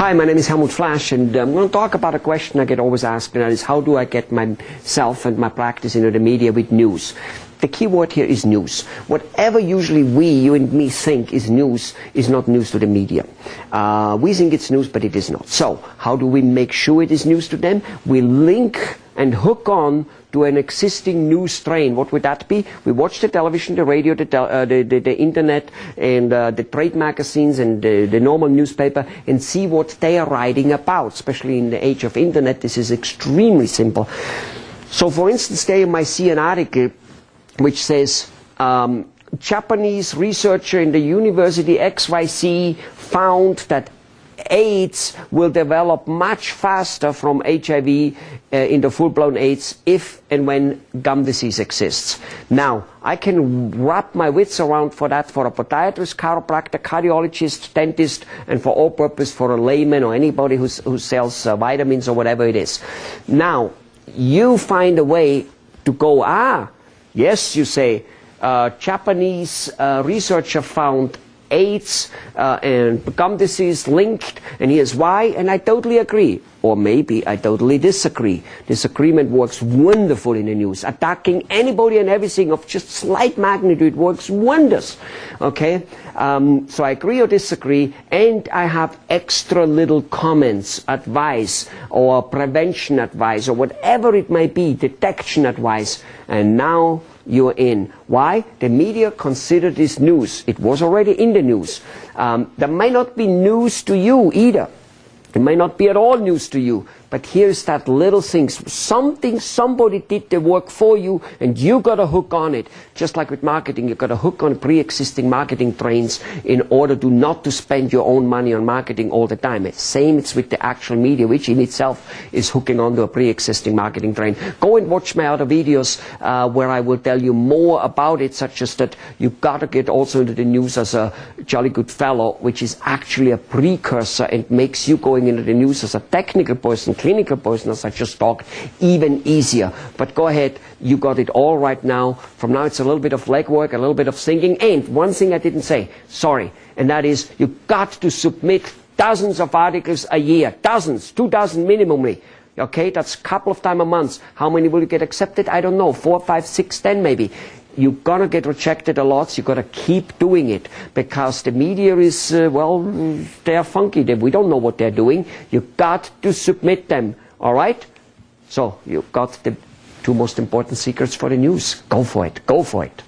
Hi, my name is Helmut Flasch, and I'm going to talk about a question I get always asked, and that is, how do I get myself and my practice into the media with news? The key word here is news. Whatever usually you and me think is news is not news to the media. We think it's news, but it is not. So, how do we make sure it is news to them? We link and hook on to an existing news strain. What would that be? We watch the television, the radio, the internet, and the trade magazines and the normal newspaper, and see what they are writing about. Especially in the age of internet, this is extremely simple. So, for instance, there you might see an article which says, Japanese researcher in the University XYZ found that AIDS will develop much faster from HIV into full-blown AIDS if and when gum disease exists. Now, I can wrap my wits around for that for a podiatrist, chiropractor, cardiologist, dentist, and for all purpose for a layman or anybody who sells vitamins or whatever it is. Now, you find a way to go, yes, you say, Japanese researcher found AIDS and gum disease linked, and here's why, and I totally agree. Or maybe I totally disagree. Disagreement works wonderful in the news. Attacking anybody and everything of just slight magnitude works wonders. Okay? So I agree or disagree, and I have extra little comments, advice, or prevention advice, or whatever it may be, detection advice, and now you're in. Why? The media consider this news. It was already in the news. There may not be news to you either. It may not be at all news to you, but here's that little thing. Somebody did the work for you, and you got a hook on it. Just like with marketing, you got a hook on pre-existing marketing trains in order to not to spend your own money on marketing all the time. It's with the actual media, which in itself is hooking onto a pre-existing marketing train. Go and watch my other videos where I will tell you more about it, such as that you got to get also into the news as a jolly good fellow, which is actually a precursor and makes you going into the news as a technical person, clinical person, as I just talked, even easier. But go ahead, you got it all right now. From now it's a little bit of legwork, a little bit of thinking, and one thing I didn't say, sorry, and that is you got to submit dozens of articles a year, dozens, 2 dozen minimally. Okay, that's a couple of times a month. How many will you get accepted? I don't know, 4, 5, 6, 10 maybe. You're gonna get rejected a lot, so you gotta keep doing it, because the media is, well, they're funky. We don't know what they're doing. You got to submit them, all right? So, you got the 2 most important secrets for the news. Go for it. Go for it.